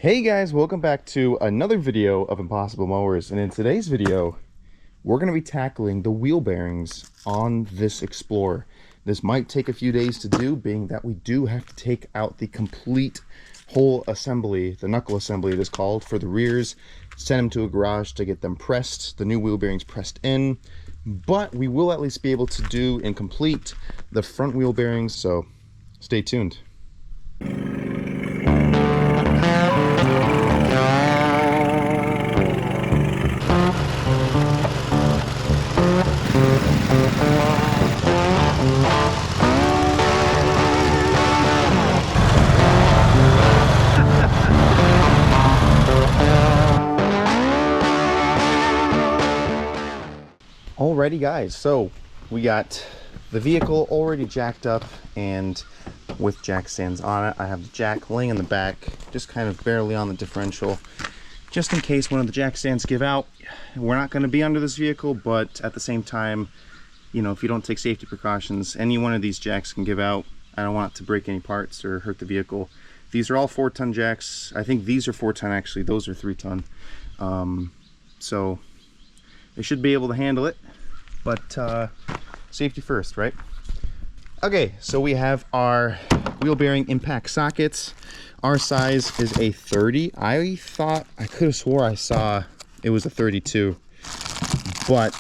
Hey guys, welcome back to another video of Impossible Mowers, and in today's video we're going to be tackling the wheel bearings on this Explorer. This might take a few days to do, being that we do have to take out the complete whole assembly, the knuckle assembly it is called, for the rears, send them to a garage to get them pressed, the new wheel bearings pressed in, but we will at least be able to do and complete the front wheel bearings, so stay tuned. Alrighty guys, so we got the vehicle already jacked up and with jack stands on it. I have the jack laying in the back, just kind of barely on the differential, just in case one of the jack stands give out. We're not going to be under this vehicle, but at the same time, you know, if you don't take safety precautions, any one of these jacks can give out. I don't want it to break any parts or hurt the vehicle. These are all 4-ton jacks. I think these are 4-ton actually, those are 3-ton. So they should be able to handle it, but safety first, right? Okay, so we have our wheel bearing impact sockets. Our size is a 30. I thought, I could have swore I saw it was a 32, but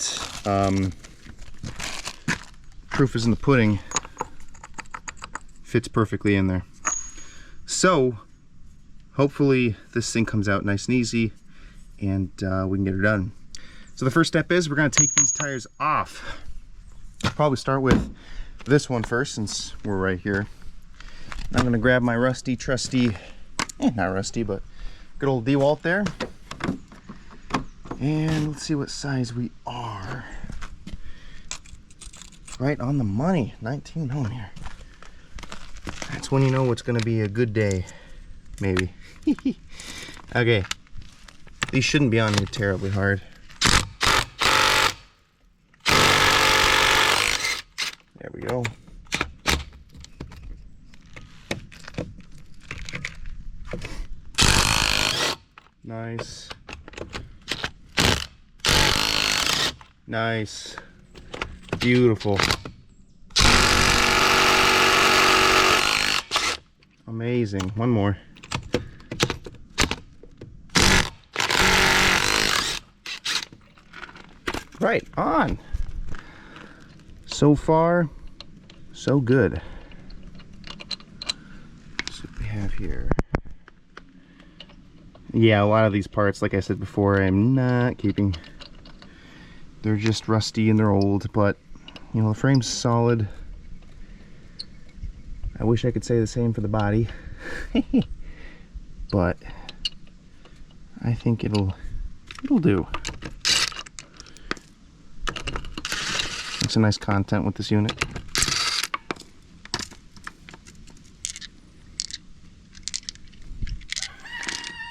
proof is in the pudding. Fits perfectly in there. So hopefully this thing comes out nice and easy and we can get it done. So the first step is we're going to take these tires off. I'll probably start with this one first since we're right here. I'm going to grab my rusty, trusty, not rusty, but good old DeWalt there. And let's see what size we are. Right on the money, 19 millimeter. That's when you know it's going to be a good day, maybe. Okay, these shouldn't be on here terribly hard. There we go. Nice. Nice. Beautiful. Amazing. One more. Right on. So far, so good. Let's see what we have here. Yeah, a lot of these parts, like I said before, I'm not keeping. They're just rusty and they're old, but you know, the frame's solid. I wish I could say the same for the body. But I think it'll do. Some nice content with this unit.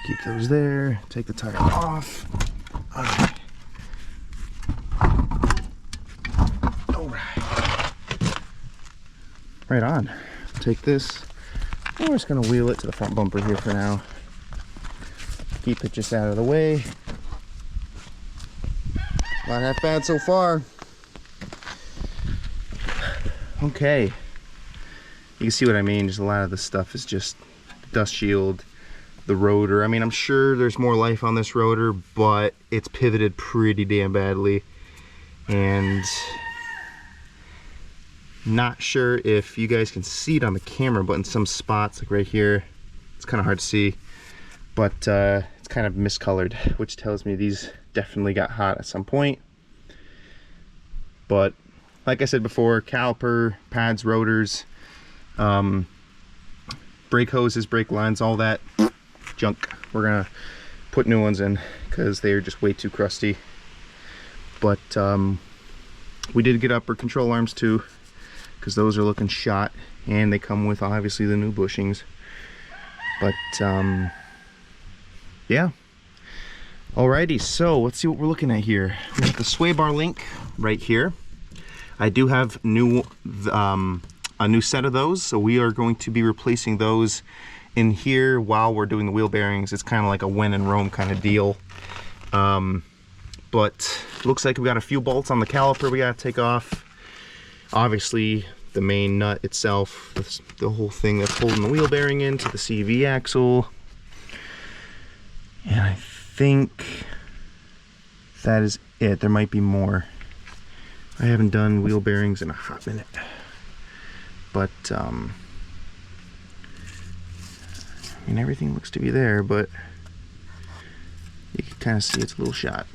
Keep those there. Take the tire off. Alright. Alright. Right on. Take this. We're just gonna wheel it to the front bumper here for now. Keep it just out of the way. Not half bad so far. Okay, you can see what I mean. Just a lot of this stuff is just dust shield, the rotor. I mean, I'm sure there's more life on this rotor, but it's pivoted pretty damn badly. And not sure if you guys can see it on the camera, but in some spots, like right here, it's kind of hard to see. But it's kind of miscolored, which tells me these definitely got hot at some point. But like I said before, caliper, pads, rotors, brake hoses, brake lines, all that junk. We're gonna put new ones in because they're just way too crusty. But we did get upper control arms too, because those are looking shot, and they come with obviously the new bushings. But yeah. Alrighty, so let's see what we're looking at here. We have the sway bar link right here. I do have a new set of those, so we are going to be replacing those in here while we're doing the wheel bearings. It's kind of like a when in Rome kind of deal. But looks like we got a few bolts on the caliper we gotta take off. Obviously the main nut itself, the whole thing that's holding the wheel bearing into the CV axle. And I think that is it. There might be more. I haven't done wheel bearings in a hot minute. But I mean, everything looks to be there, but you can kind of see it's a little shot.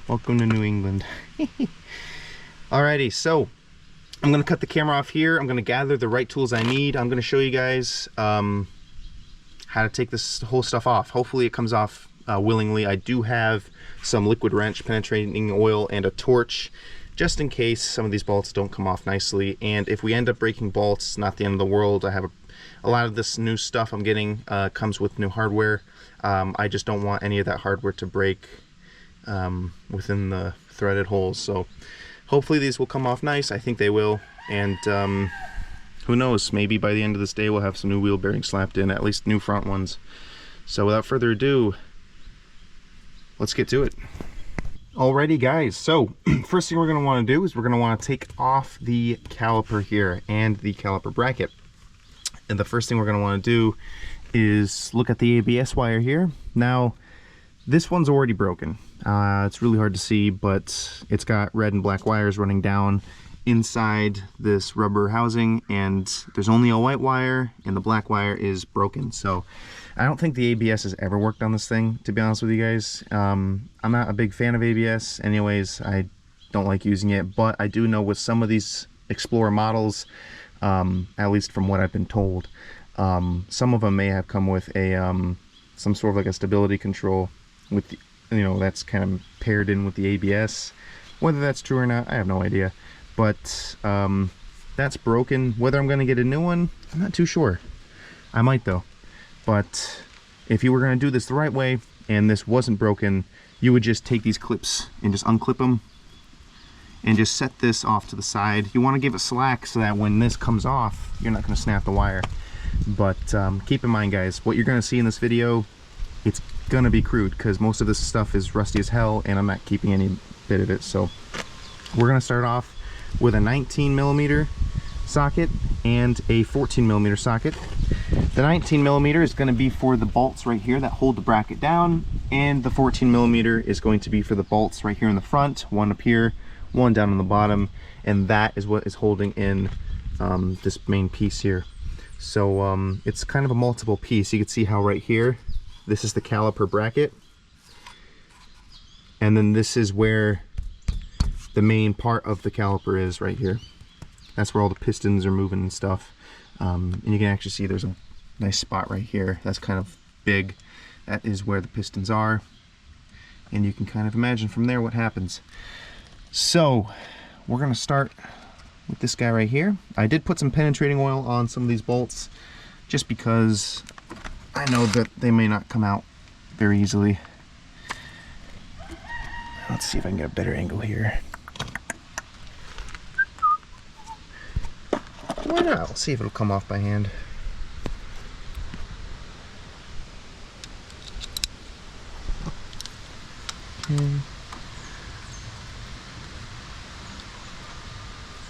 Welcome to New England. Alrighty, so I'm gonna cut the camera off here. I'm gonna gather the right tools I need. I'm gonna show you guys how to take this whole stuff off. Hopefully it comes off willingly. I do have some liquid wrench, penetrating oil, and a torch, just in case some of these bolts don't come off nicely. And if we end up breaking bolts, it's not the end of the world. I have a lot of this new stuff I'm getting comes with new hardware. I just don't want any of that hardware to break within the threaded holes. So hopefully these will come off nice. I think they will. And who knows, maybe by the end of this day we'll have some new wheel bearings slapped in, at least new front ones. So without further ado, let's get to it. Alrighty guys, so first thing we're going to want to do is we're going to want to take off the caliper here and the caliper bracket. And the first thing we're going to want to do is look at the ABS wire here. Now this one's already broken. It's really hard to see, but it's got red and black wires running down inside this rubber housing, and there's only a white wire and the black wire is broken. So I don't think the ABS has ever worked on this thing, to be honest with you guys. I'm not a big fan of ABS anyways. I don't like using it, but I do know with some of these Explorer models, at least from what I've been told, some of them may have come with a some sort of like a stability control with the, you know, that's kind of paired in with the ABS. Whether that's true or not, I have no idea. But that's broken. Whether I'm going to get a new one, I'm not too sure. I might though. But if you were going to do this the right way and this wasn't broken, you would just take these clips and just unclip them and just set this off to the side. You want to give it slack so that when this comes off, you're not going to snap the wire. But keep in mind guys, what you're going to see in this video, it's gonna be crude because most of this stuff is rusty as hell and I'm not keeping any bit of it. So we're gonna start off with a 19mm socket and a 14mm socket. The 19mm is going to be for the bolts right here that hold the bracket down, and the 14mm is going to be for the bolts right here in the front, one up here, one down on the bottom, and that is what is holding in this main piece here. So it's kind of a multiple piece. You can see how right here, this is the caliper bracket, and then this is where the main part of the caliper is right here. That's where all the pistons are moving and stuff. And you can actually see there's a nice spot right here. That's kind of big. That is where the pistons are. And you can kind of imagine from there what happens. So we're gonna start with this guy right here. I did put some penetrating oil on some of these bolts just because I know that they may not come out very easily. Let's see if I can get a better angle here. Why not? I'll see if it'll come off by hand.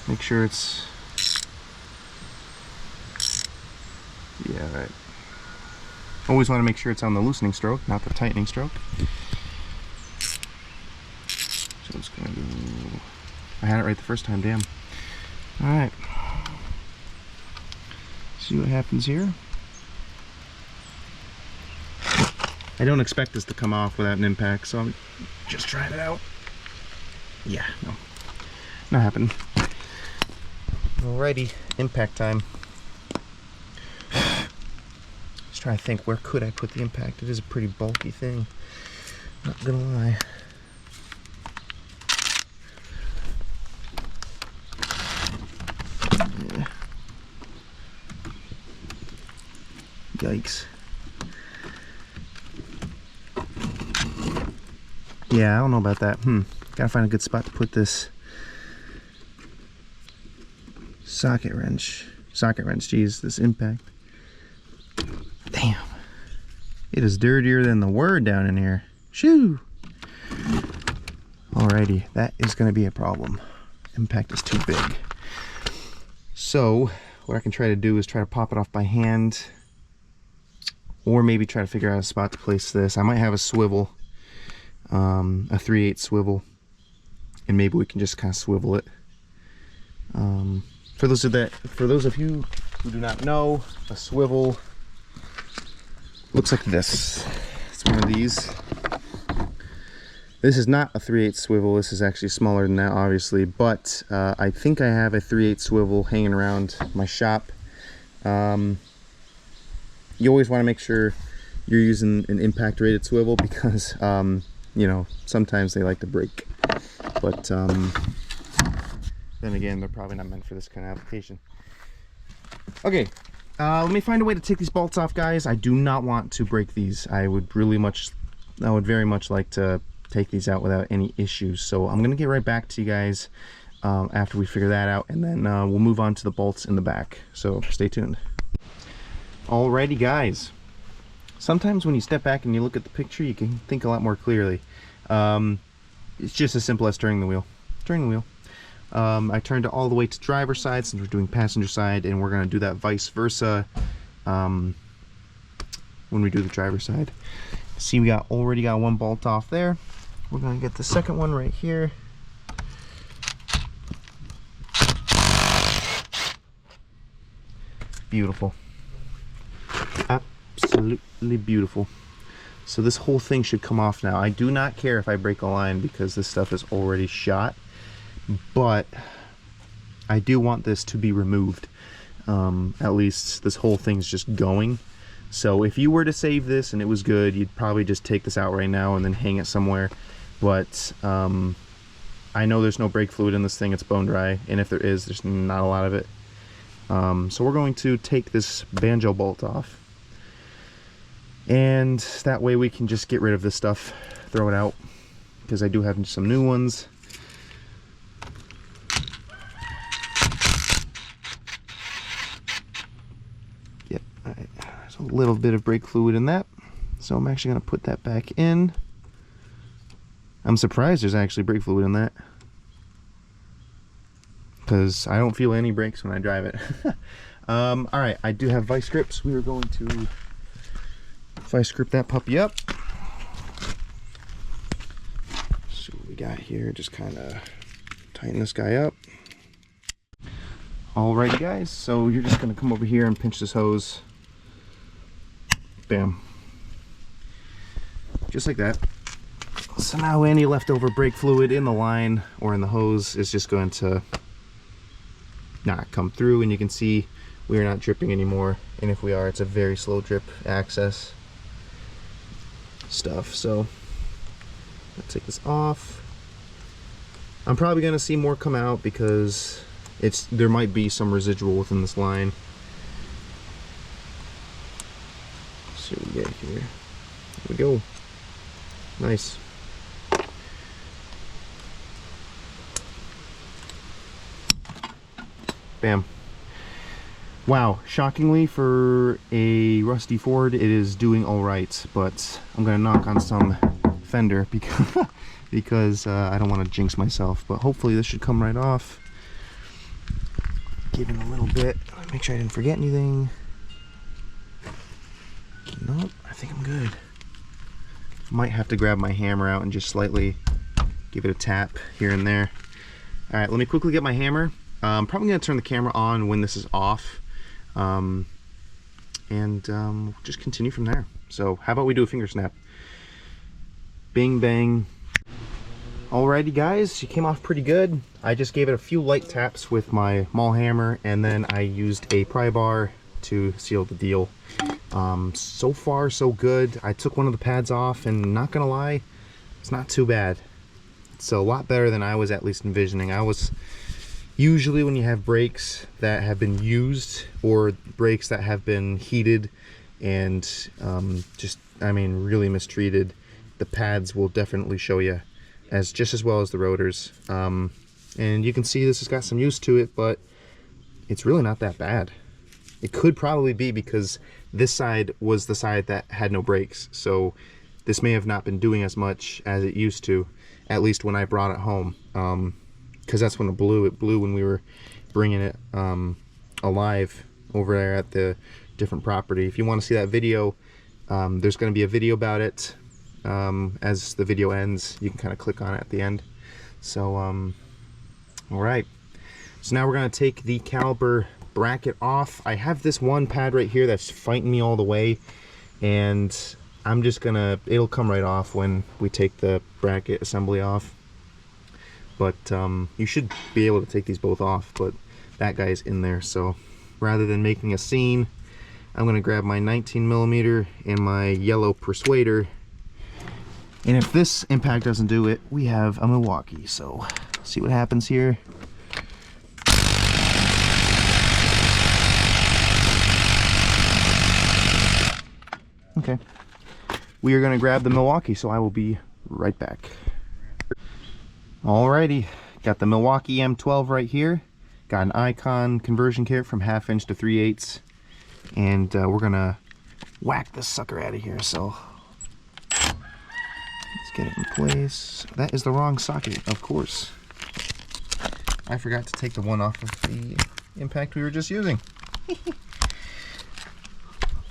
Make sure it's, yeah, right. Always want to make sure it's on the loosening stroke, not the tightening stroke. So I'm just gonna do, I had it right the first time, damn. Alright. See what happens here. I don't expect this to come off without an impact, so I'm just trying it out. Yeah, no. Not happening. Alrighty, impact time. Just trying to think, where could I put the impact? It is a pretty bulky thing, not gonna lie. Yeah. Yikes. Yeah, I don't know about that. Gotta find a good spot to put this socket wrench, geez, this impact. It is dirtier than the word down in here. Shoo! Alrighty, that is going to be a problem. Impact is too big. So, what I can try to do is try to pop it off by hand, or maybe try to figure out a spot to place this. I might have a swivel, a 3/8 swivel, and maybe we can just kind of swivel it. For those of you who do not know, a swivel looks like this. It's one of these. This is not a 3/8 swivel. This is actually smaller than that, obviously, but I think I have a 3/8 swivel hanging around my shop. You always want to make sure you're using an impact rated swivel because you know, sometimes they like to break, but then again, they're probably not meant for this kind of application. Okay, let me find a way to take these bolts off, guys. I do not want to break these. I would very much like to take these out without any issues. So I'm gonna get right back to you guys after we figure that out, and then we'll move on to the bolts in the back. So stay tuned. Alrighty, guys. Sometimes when you step back and you look at the picture, you can think a lot more clearly. It's just as simple as turning the wheel. I turned it all the way to driver's side since we're doing passenger side, and we're going to do that vice versa when we do the driver's side. See, we already got one bolt off there. We're going to get the second one right here. Beautiful. Absolutely beautiful. So this whole thing should come off now. I do not care if I break a line because this stuff is already shot, but I do want this to be removed. At least this whole thing's just going. So if you were to save this and it was good, you'd probably just take this out right now and then hang it somewhere. But I know there's no brake fluid in this thing. It's bone dry, and if there is, there's not a lot of it. So we're going to take this banjo bolt off, and that way we can just get rid of this stuff, throw it out, because I do have some new ones. Yep, alright, there's a little bit of brake fluid in that, so I'm actually going to put that back in. I'm surprised there's actually brake fluid in that, because I don't feel any brakes when I drive it. Alright, I do have vice grips. We are going to vice grip that puppy up. See what we got here. Just kind of tighten this guy up. Alrighty, guys, so you're just going to come over here and pinch this hose. Bam. Just like that. So now any leftover brake fluid in the line or in the hose is just going to not come through, and you can see we are not dripping anymore, and if we are, it's a very slow drip access stuff. So let's take this off. I'm probably going to see more come out because there might be some residual within this line. Let's see what we get here. There we go. Nice. Bam. Wow, shockingly for a rusty Ford, it is doing all right, but I'm gonna knock on some fender because I don't want to jinx myself, but hopefully this should come right off. Give it a little bit. Make sure I didn't forget anything. Nope, I think I'm good. Might have to grab my hammer out and just slightly give it a tap here and there. All right, let me quickly get my hammer. I'm probably going to turn the camera on when this is off, and just continue from there. So how about we do a finger snap? Bing, bang. Alrighty, guys, she came off pretty good. I just gave it a few light taps with my maul hammer, and then I used a pry bar to seal the deal. So far, so good. I took one of the pads off, and not gonna lie, it's not too bad. It's a lot better than I was at least envisioning. Usually when you have brakes that have been used or brakes that have been heated and really mistreated, the pads will definitely show you just as well as the rotors. And you can see this has got some use to it, but it's really not that bad. It could probably be because this side was the side that had no brakes, so this may have not been doing as much as it used to, at least when I brought it home, because that's when it blew. It blew when we were bringing it alive over there at the different property. If you want to see that video, there's going to be a video about it. As the video ends, you can kind of click on it at the end. So all right, so now we're going to take the caliper bracket off. I have this one pad right here that's fighting me all the way, and I'm just gonna, it'll come right off when we take the bracket assembly off. But you should be able to take these both off, but that guy's in there. So rather than making a scene, I'm gonna grab my 19mm and my yellow Persuader. And if this impact doesn't do it, we have a Milwaukee. So see what happens here. Okay, we are going to grab the Milwaukee, so I will be right back. Alrighty, got the Milwaukee M12 right here. Got an Icon conversion kit from 1/2 inch to 3/8, and we're going to whack this sucker out of here. So let's get it in place. That is the wrong socket, of course. I forgot to take the one off of the impact we were just using.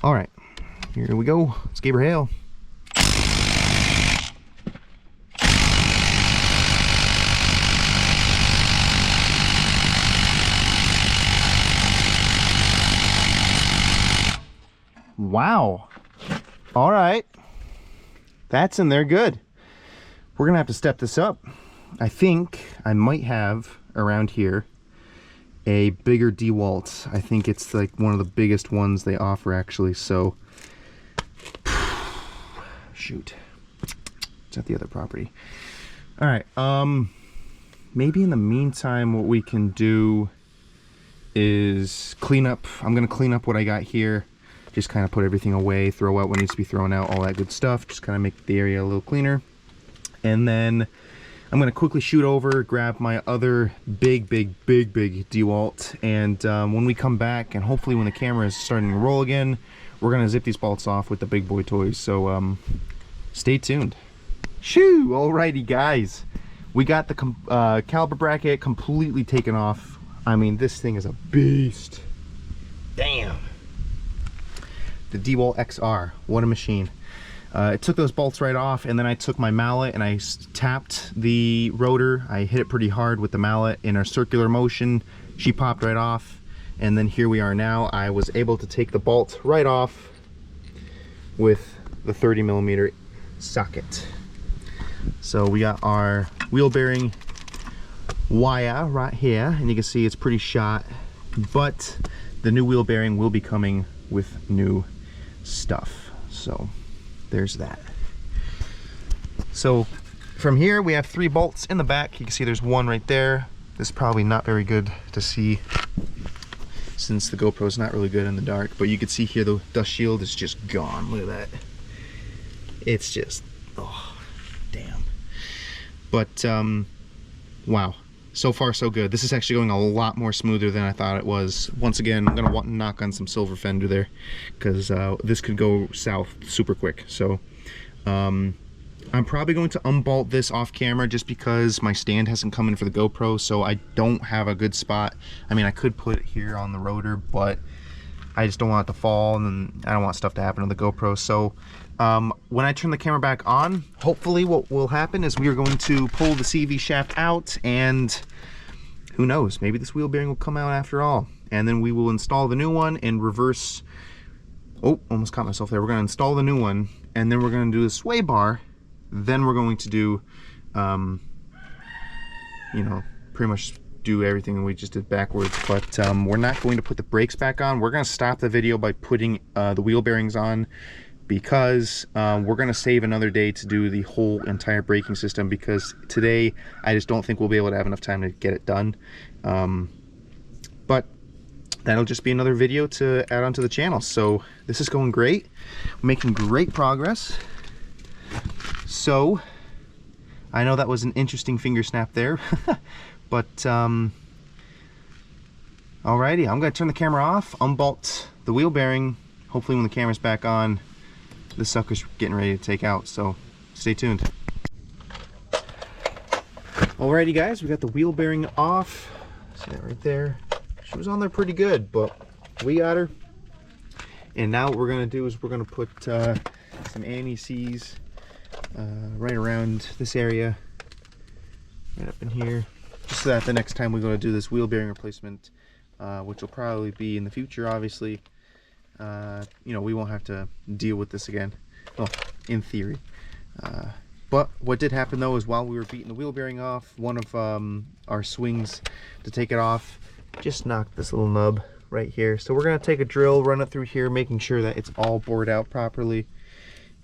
All right. Here we go. Let's give her hail. Wow. All right. That's in there good. We're going to have to step this up. I think I might have around here a bigger DeWalt. I think it's like one of the biggest ones they offer actually. So shoot, it's at the other property. All right, maybe in the meantime what we can do is clean up. I'm gonna clean up what I got here, just kind of put everything away, throw out what needs to be thrown out, all that good stuff, just kind of make the area a little cleaner. And then I'm gonna quickly shoot over, grab my other big DeWalt, and when we come back, and hopefully when the camera is starting to roll again, we're gonna zip these bolts off with the big boy toys. So stay tuned. Shoo! Alrighty guys, we got the caliper bracket completely taken off. I mean, this thing is a beast. Damn. The DeWalt XR, what a machine. It took those bolts right off, and then I took my mallet and I tapped the rotor. I hit it pretty hard with the mallet in a circular motion. She popped right off, and then here we are now. I was able to take the bolt right off with the 30mm socket. So we got our wheel bearing wire right here, and you can see it's pretty shot, but the new wheel bearing will be coming with new stuff. So there's that. So from here we have 3 bolts in the back. You can see there's one right there. This is probably not very good to see since the GoPro is not really good in the dark, but you can see here the dust shield is just gone. Look at that. It's just, oh damn. But wow, so far so good. This is actually going a lot more smoother than I thought it was. Once again, I'm gonna knock on some silver fender there, because this could go south super quick. So I'm probably going to unbolt this off camera just because my stand hasn't come in for the GoPro, so I don't have a good spot. I mean, I could put it here on the rotor, but I just don't want it to fall, and then I don't want stuff to happen to the GoPro. So when I turn the camera back on, hopefully what will happen is we are going to pull the CV shaft out, and who knows, maybe this wheel bearing will come out after all. And then we will install the new one and reverse, oh, almost caught myself there. We're gonna install the new one, and then we're gonna do the sway bar. Then we're going to do, you know, pretty much do everything we just did backwards. But we're not going to put the brakes back on. We're gonna stop the video by putting the wheel bearings on, because we're gonna save another day to do the whole entire braking system, because today I just don't think we'll be able to have enough time to get it done. But that'll just be another video to add onto the channel. So this is going great. We're making great progress. So I know that was an interesting finger snap there, but Alrighty, I'm gonna turn the camera off, unbolt the wheel bearing. Hopefully when the camera's back on, this sucker's getting ready to take out, so stay tuned. Alrighty guys, we got the wheel bearing off. See that right there? She was on there pretty good, but we got her. And now what we're gonna do is we're gonna put some anti-seize right around this area, right up in here, just so that the next time we go to do this wheel bearing replacement, which will probably be in the future, obviously, you know, we won't have to deal with this again. Well, in theory. But what did happen though is while we were beating the wheel bearing off, one of our swings to take it off just knocked this little nub right here. So we're gonna take a drill, run it through here, making sure that it's all bored out properly.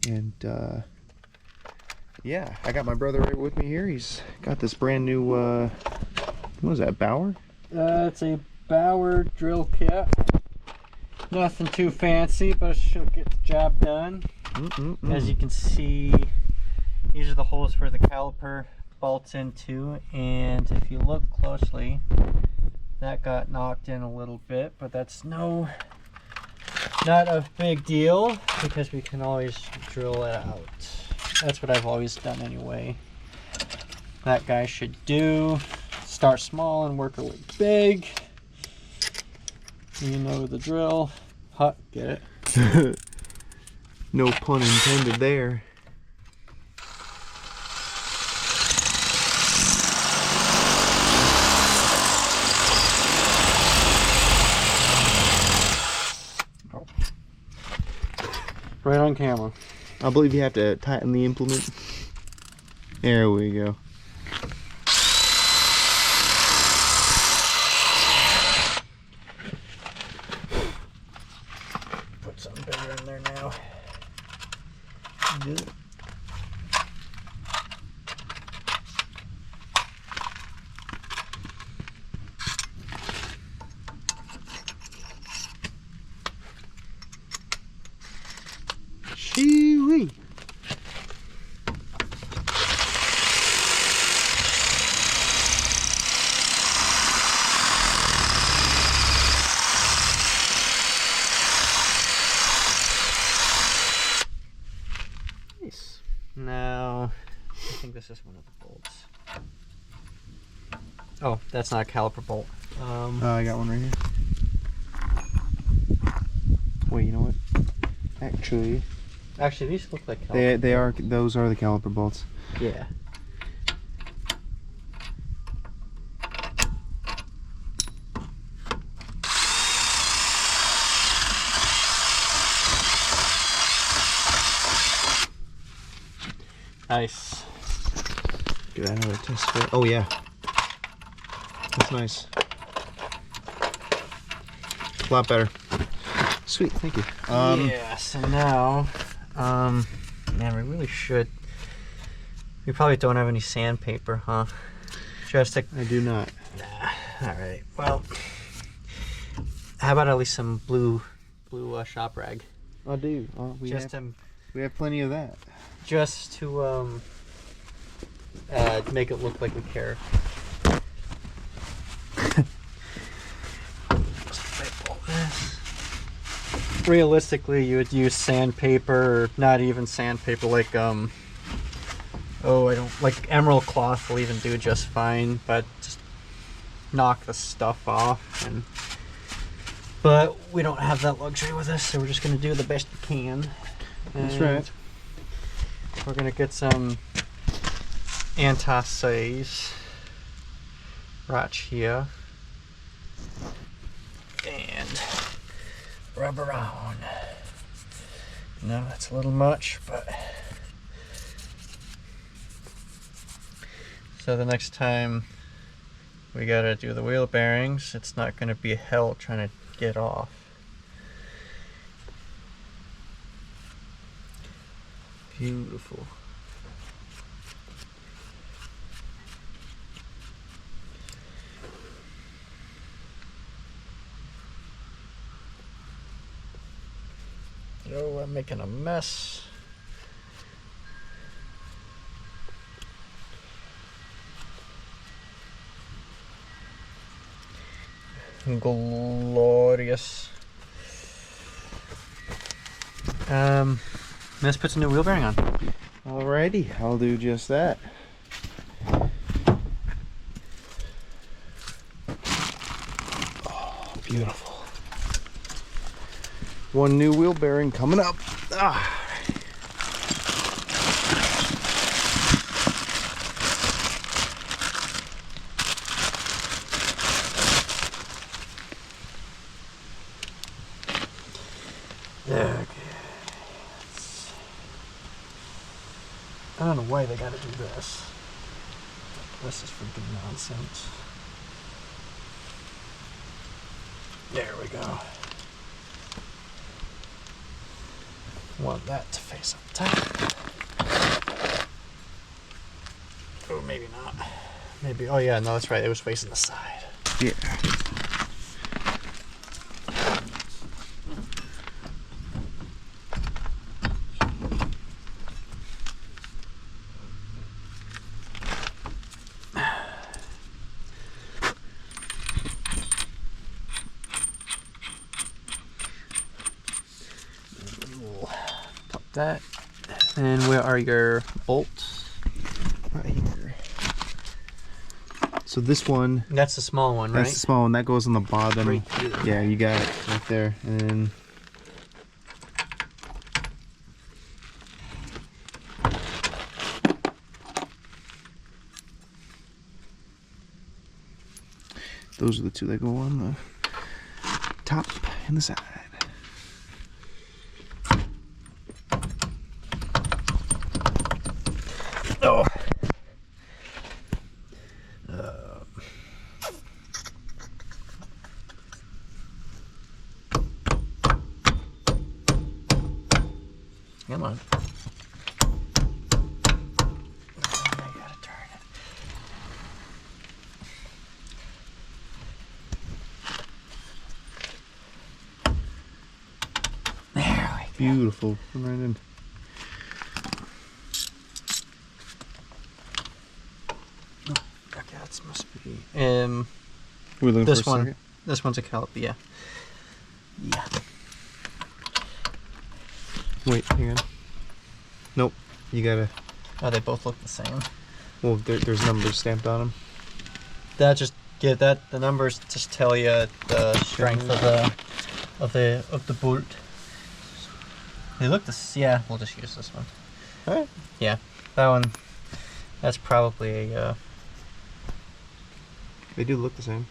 And yeah, I got my brother right with me here. He's got this brand new what is that, Bauer? It's a Bauer drill kit. Nothing too fancy, but it should get the job done. As you can see, these are the holes where the caliper bolts into, and if you look closely, that got knocked in a little bit, but that's not a big deal because we can always drill it out. That's what I've always done anyway. That guy should do. Start small and work our way big. You know the drill. Hot, get it? No pun intended there. Right on camera. I believe you have to tighten the implement. There we go. Put something bigger in there now. Good. Shoo-wee. Nice. Now, I think this is one of the bolts. Oh, that's not a caliper bolt. I got one right here. Wait, you know what? Actually, these look like caliper. those are the caliper bolts. Yeah. Nice. Get another test fit. Oh yeah. That's nice. A lot better. Sweet, thank you. Yeah, so now, man, we really should. We probably don't have any sandpaper, huh? Just to. I do not. Nah. All right. Well, how about at least some blue shop rag? I do. We have plenty of that. Just to make it look like we care. Realistically, you would use sandpaper, or not even sandpaper, like like emerald cloth will even do just fine, but just knock the stuff off. But we don't have that luxury with us, so we're just gonna do the best we can. That's right. We're gonna get some anti-seize right here and rub around. No, that's a little much, but so the next time we gotta do the wheel bearings, it's not gonna be hell trying to get off. Beautiful. Oh, I'm making a mess. glorious. Let's put some new wheel bearing on. Alrighty, I'll do just that. Oh, beautiful. One new wheel bearing coming up. Ah. Okay. I don't know why they gotta do this. This is freaking nonsense. There we go. Want that to face up top. Oh, maybe not. Maybe, oh yeah, no, that's right. It was facing the side. Yeah. Pop that. And where are your bolts? Right here. So this one, That's the small one, right? that's the small one. That goes on the bottom. Right here. Yeah, you got it right there. And then those are the two that go on the top and the side. Oh. Come on. I gotta turn it. There we go. Beautiful. Come right in. Okay, that must be. We're looking This for a one. second. This one's a caliper. Yeah. Yeah. Wait, hang on. Nope. You gotta. Oh, they both look the same. Well, there's numbers stamped on them. That just the numbers just tell you the strength of the bolt. They look yeah. We'll just use this one. All right. Yeah, that one. That's probably a. They do look the same.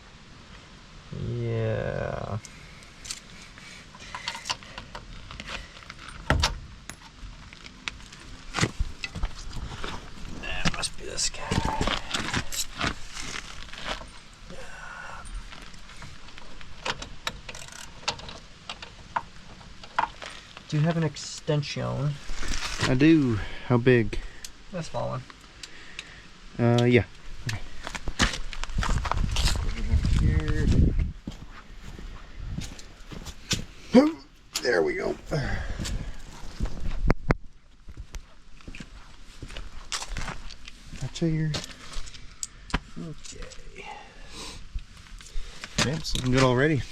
Yeah. That must be this guy. Do you have an extension? I do. How big? A small one. Yeah. Okay. Here. There we go. That's here. Okay. Yeah, it's looking good already.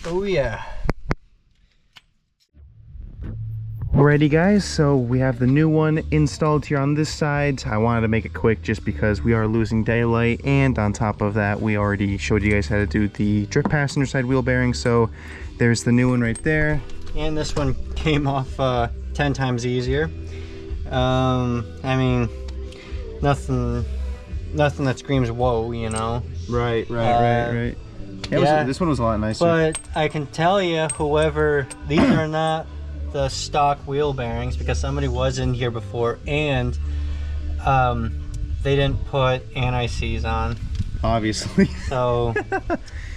Oh yeah. Alrighty guys, so we have the new one installed here on this side. I wanted to make it quick just because we are losing daylight, and on top of that we already showed you guys how to do the drift passenger side wheel bearing, so there's the new one right there. And this one came off 10 times easier. I mean, nothing that screams whoa, you know. Right. Yeah, this one was a lot nicer. But I can tell you, whoever, these are not the stock wheel bearings, because somebody was in here before and they didn't put anti-seize on. Obviously. So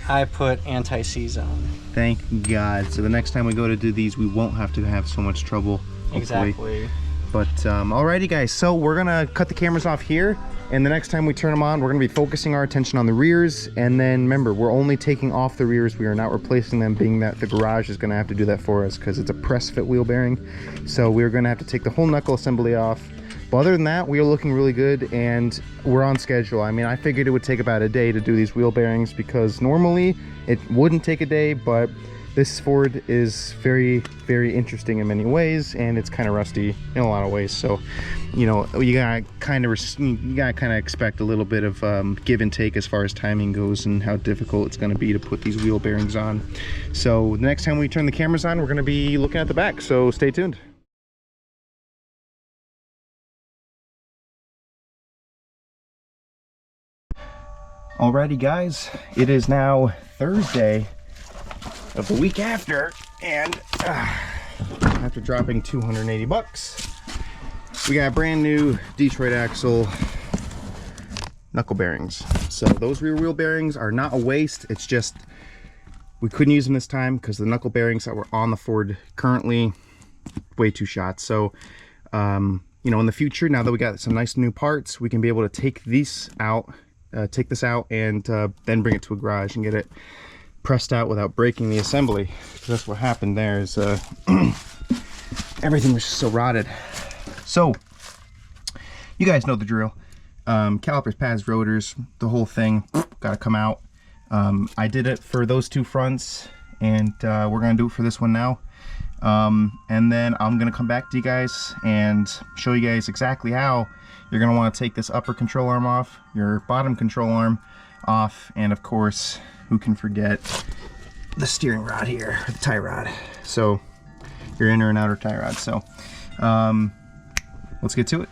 I put anti-seize on. Thank God. So the next time we go to do these, we won't have to have so much trouble. Hopefully. Exactly. But alrighty guys, so we're gonna cut the cameras off here, and the next time we turn them on, we're gonna be focusing our attention on the rears. And then remember, we're only taking off the rears, we are not replacing them, being that the garage is gonna have to do that for us because it's a press fit wheel bearing. So we're gonna have to take the whole knuckle assembly off, But other than that, we are looking really good and we're on schedule. I mean, I figured it would take about a day to do these wheel bearings because normally it wouldn't take a day, but this Ford is very, very interesting in many ways, and it's kind of rusty in a lot of ways. So, you know, you gotta kind of expect a little bit of give and take as far as timing goes and how difficult it's going to be to put these wheel bearings on. So the next time we turn the cameras on, we're going to be looking at the back. So stay tuned. Alrighty, guys, it is now Thursday of the week after, and after dropping 280 bucks, we got brand new Detroit axle knuckle bearings. So those rear wheel bearings are not a waste, it's just we couldn't use them this time because the knuckle bearings that were on the Ford currently way too shot. So you know, in the future, now that we got some nice new parts, we can be able to take these out, take this out, and then bring it to a garage and get it pressed out without breaking the assembly, because that's what happened there. Is everything was just so rotted. So you guys know the drill. Calipers, pads, rotors, the whole thing got to come out. I did it for those two fronts, and we're gonna do it for this one now. And then I'm gonna come back to you guys and show you guys exactly how you're gonna want to take this upper control arm off, your bottom control arm off, and of course, who can forget the steering rod here, the tie rod. So your inner and outer tie rod. So let's get to it.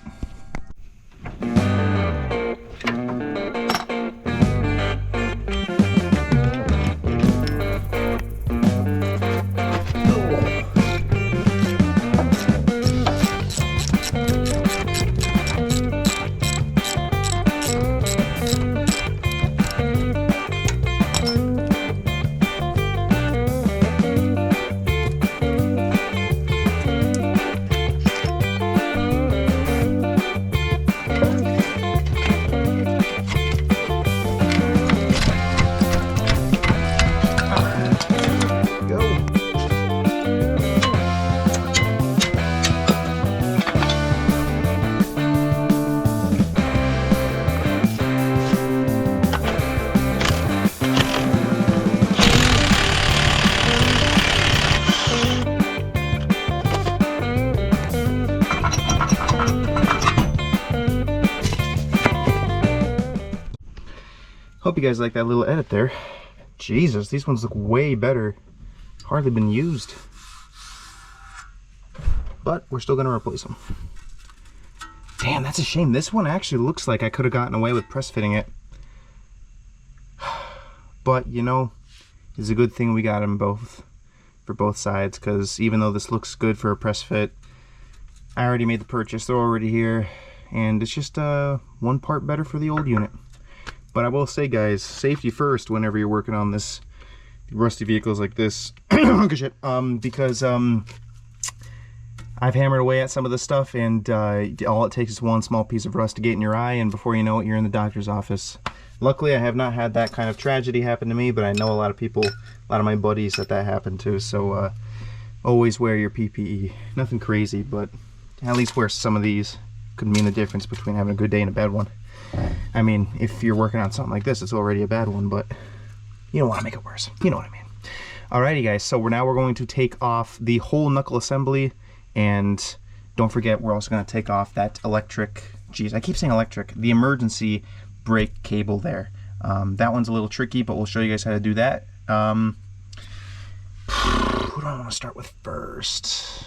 Hope you guys like that little edit there. Jesus, these ones look way better. Hardly been used. But we're still gonna replace them. Damn, that's a shame. This one actually looks like I could have gotten away with press fitting it. But, you know, it's a good thing we got them both for both sides, because even though this looks good for a press fit, I already made the purchase. They're already here, and it's just one part better for the old unit. But I will say, guys, safety first whenever you're working on this rusty vehicles like this. Because I've hammered away at some of this stuff, and all it takes is one small piece of rust to get in your eye, and before you know it, you're in the doctor's office. Luckily, I have not had that kind of tragedy happen to me, but I know a lot of people, a lot of my buddies that happened to. So always wear your PPE. Nothing crazy, but at least wear some of these. Could mean the difference between having a good day and a bad one. I mean, if you're working on something like this, it's already a bad one, but you don't want to make it worse. You know what I mean. Alrighty, guys, so we're going to take off the whole knuckle assembly, and don't forget, we're also going to take off that electric, geez, I keep saying electric, the emergency brake cable there. That one's a little tricky, but we'll show you guys how to do that. Who do I want to start with first?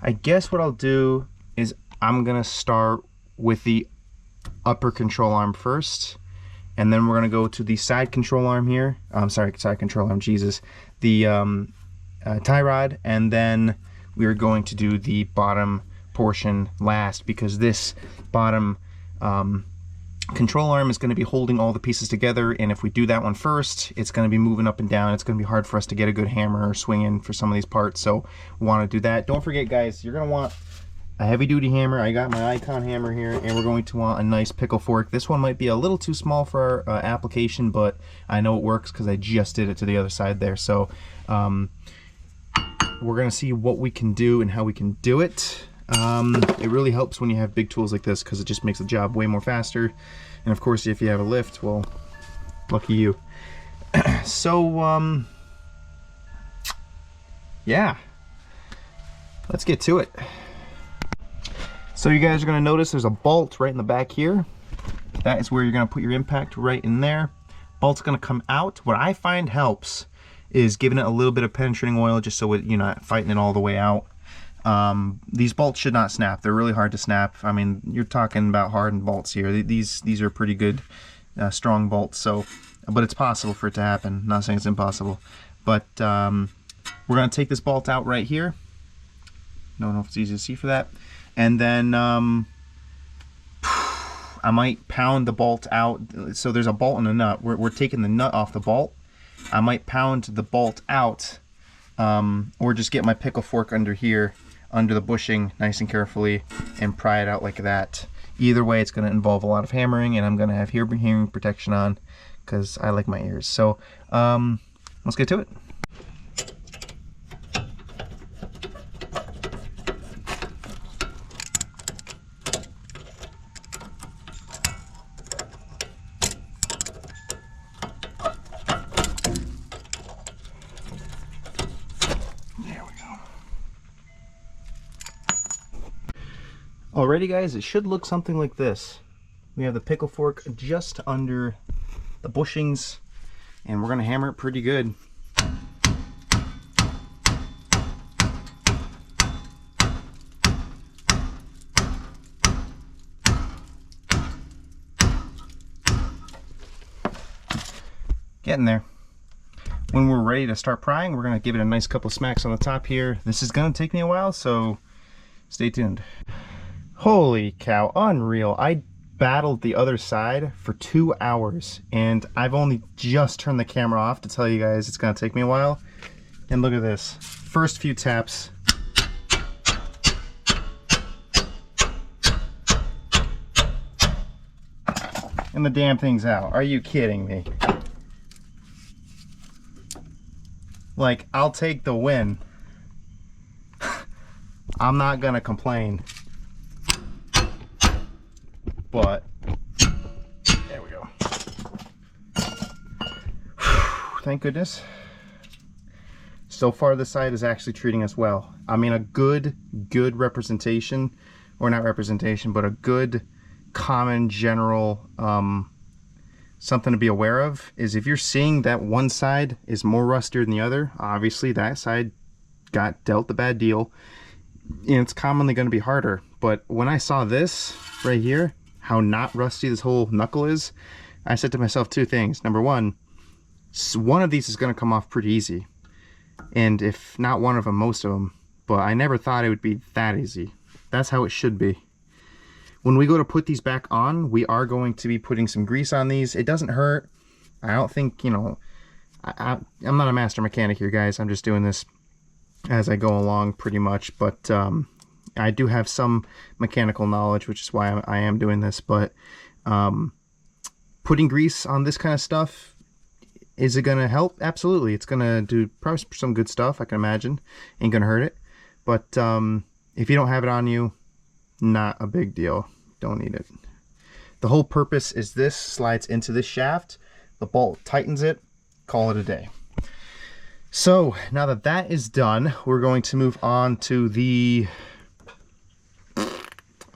I guess what I'll do is I'm going to start with the upper control arm first, and then we're going to go to the side control arm here. Side control arm, Jesus. The tie rod, and then we're going to do the bottom portion last, because this bottom control arm is going to be holding all the pieces together, and if we do that one first, it's going to be moving up and down. It's going to be hard for us to get a good hammer or swing in for some of these parts, so we want to do that. Don't forget, guys, you're going to want a heavy duty hammer. I got my Icon hammer here, and we're going to want a nice pickle fork. This one might be a little too small for our application, but I know it works because I just did it to the other side there. So we're going to see what we can do and how we can do it. It really helps when you have big tools like this because it just makes the job way more faster. And of course, if you have a lift, well, lucky you. So, yeah, let's get to it. So you guys are gonna notice there's a bolt right in the back here. That is where you're gonna put your impact, right in there. Bolt's gonna come out. What I find helps is giving it a little bit of penetrating oil just so you're not fighting it all the way out. These bolts should not snap. They're really hard to snap. I mean, you're talking about hardened bolts here. These are pretty good, strong bolts. So, but it's possible for it to happen. I'm not saying it's impossible. But we're gonna take this bolt out right here. Don't know if it's easy to see for that. And then I might pound the bolt out. So there's a bolt and a nut. We're taking the nut off the bolt. I might pound the bolt out, or just get my pickle fork under here, under the bushing, nice and carefully, and pry it out like that. Either way, it's going to involve a lot of hammering, and I'm going to have hearing protection on because I like my ears. So let's get to it. Alrighty guys, it should look something like this. We have the pickle fork just under the bushings, and we're gonna hammer it pretty good. Getting there. When we're ready to start prying, we're gonna give it a nice couple of smacks on the top here. This is gonna take me a while, so stay tuned. Holy cow, unreal. I battled the other side for 2 hours, and I've only just turned the camera off to tell you guys it's gonna take me a while. And look at this. First few taps. And the damn thing's out. Are you kidding me? Like, I'll take the win. I'm not gonna complain. But there we go. Thank goodness. So far this side is actually treating us well. I mean, a good representation, or not representation, but a good common general something to be aware of is if you're seeing that one side is more rustier than the other, obviously that side got dealt the bad deal, and it's commonly going to be harder. But when I saw this right here, how not rusty this whole knuckle is, I said to myself two things. Number one of these is going to come off pretty easy, and if not one of them, most of them. But I never thought it would be that easy. That's how it should be. When we go to put these back on, we are going to be putting some grease on these. It doesn't hurt. I don't think, you know, I'm not a master mechanic here, guys. I'm just doing this as I go along pretty much, but I do have some mechanical knowledge, which is why I am doing this. But putting grease on this kind of stuff, is it going to help? Absolutely. It's going to do probably some good stuff, I can imagine. Ain't going to hurt it. But if you don't have it on you, not a big deal. Don't need it. The whole purpose is this slides into this shaft, the bolt tightens it, call it a day. So now that that is done, we're going to move on to the,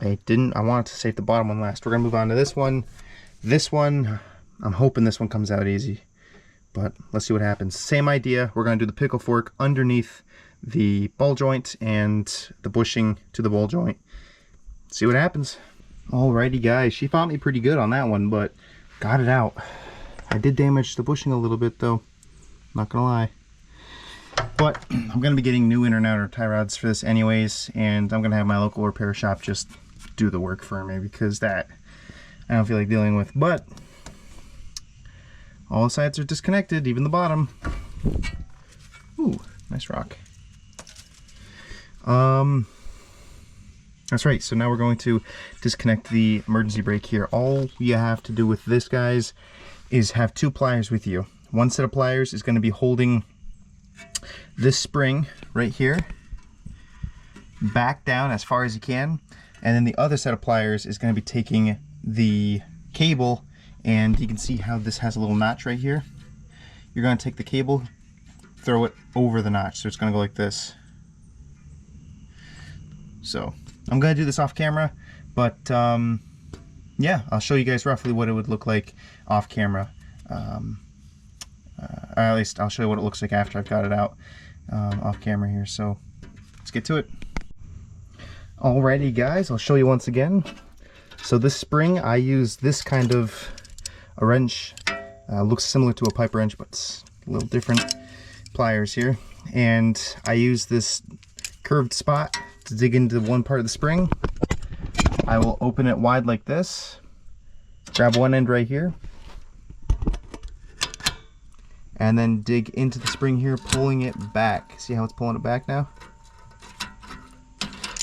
I wanted to save the bottom one last. We're gonna move on to this one. This one, I'm hoping this one comes out easy, but let's see what happens. Same idea. We're gonna do the pickle fork underneath the ball joint and the bushing to the ball joint. See what happens. Alrighty guys, she fought me pretty good on that one, but got it out. I did damage the bushing a little bit though, not gonna lie. But I'm gonna be getting new inner and outer tie rods for this anyways, and I'm gonna have my local repair shop just do the work for me, because that I don't feel like dealing with. But all the sides are disconnected, even the bottom. Ooh, nice rock. That's right, so now we're going to disconnect the emergency brake here. All you have to do with this, guys, is have two pliers with you. One set of pliers is going to be holding this spring right here. back down as far as you can, and then the other set of pliers is going to be taking the cable, and you can see how this has a little notch right here. You're going to take the cable, throw it over the notch, so it's going to go like this. So I'm going to do this off camera, but yeah, I'll show you guys roughly what it would look like off camera. Or at least I'll show you what it looks like after I've got it out off camera here. So let's get to it. Alrighty guys, I'll show you once again. So this spring, I use this kind of a wrench. Looks similar to a pipe wrench, but it's a little different pliers here. And I use this curved spot to dig into one part of the spring. I will open it wide like this, grab one end right here, and then dig into the spring here, pulling it back. See how it's pulling it back now?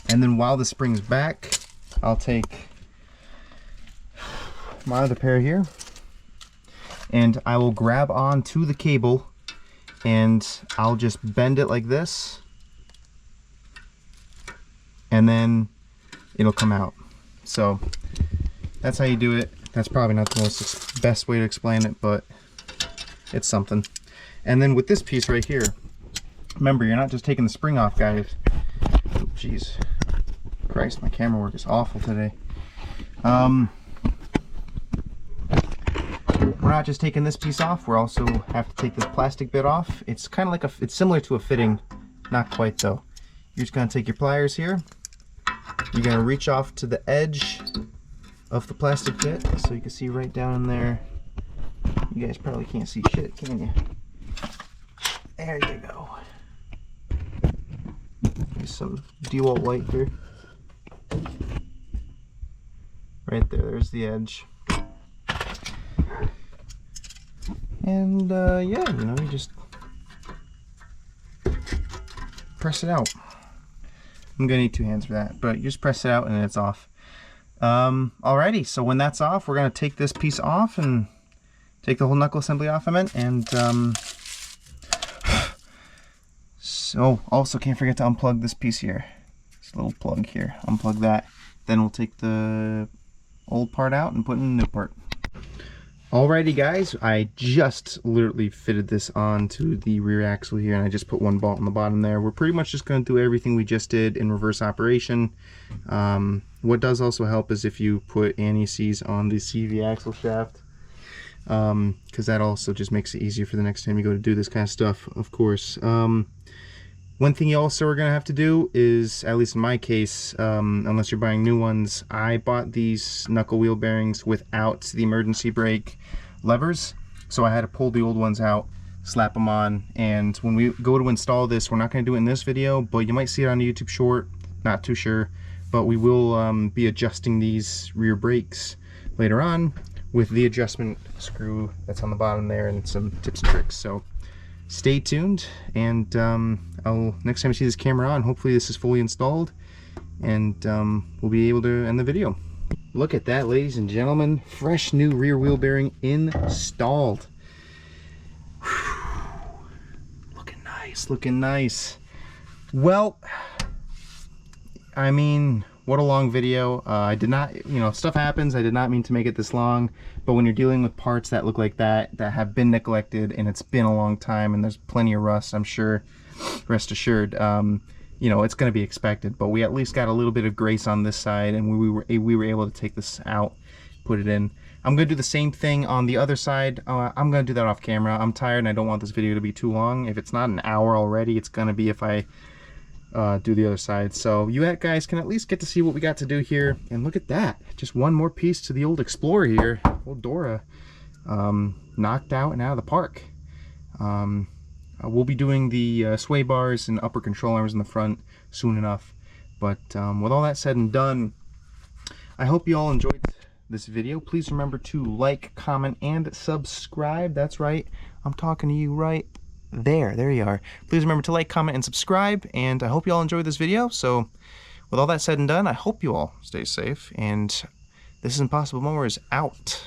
And then while the spring's back, I'll take my other pair here, and I will grab onto the cable, and I'll just bend it like this, and then it'll come out. So that's how you do it. That's probably not the best way to explain it, but it's something. And then with this piece right here, remember, you're not just taking the spring off, guys. Oh, jeez. Christ, my camera work is awful today. We're not just taking this piece off, we're also have to take this plastic bit off. It's kind of like it's similar to a fitting, not quite though. You're just gonna take your pliers here. You're gonna reach off to the edge of the plastic bit, so you can see right down in there. You guys probably can't see shit, can you? There you go. There's some DeWalt light here. Right there, there's the edge. And yeah, you know, you just press it out. I'm gonna need 2 hands for that, but you just press it out and it's off. Alrighty, so when that's off, we're gonna take this piece off and take the whole knuckle assembly off, and so also can't forget to unplug this piece here. This little plug here, unplug that. Then we'll take the old part out and put in the new part. Alrighty guys, I just literally fitted this onto the rear axle here, and I just put one bolt on the bottom there. We're pretty much just going to do everything we just did in reverse operation. What does also help is if you put anti-seize on the CV axle shaft, because that also just makes it easier for the next time you go to do this kind of stuff, of course. One thing you also are going to have to do is, at least in my case, unless you're buying new ones, I bought these knuckle wheel bearings without the emergency brake levers. So I had to pull the old ones out, slap them on, and when we go to install this, we're not going to do it in this video, but you might see it on a YouTube short, not too sure. But we will be adjusting these rear brakes later on with the adjustment screw that's on the bottom there and some tips and tricks. So stay tuned, and next time you see this camera on, hopefully this is fully installed, and we'll be able to end the video. Look at that, ladies and gentlemen, fresh new rear wheel bearing installed. Whew. Looking nice, looking nice. Well, I mean, what a long video. I did not, you know, stuff happens. I did not mean to make it this long, but when you're dealing with parts that look like that have been neglected, and it's been a long time, and there's plenty of rust, I'm sure, rest assured, you know, it's going to be expected. But we at least got a little bit of grace on this side, and we were able to take this out, put it in. I'm going to do the same thing on the other side. I'm going to do that off camera. I'm tired and I don't want this video to be too long. If it's not an hour already, it's going to be if I do the other side. So you guys can at least get to see what we got to do here. And look at that, just one more piece to the old Explorer here, old Dora, knocked out and out of the park. We'll be doing the sway bars and upper control arms in the front soon enough. But with all that said and done, I hope you all enjoyed this video. Please remember to like, comment, and subscribe. That's right, I'm talking to you right there you are. Please remember to like, comment, and subscribe, and I hope you all enjoyed this video. So with all that said and done, I hope you all stay safe, and this is Impossible Mowers out.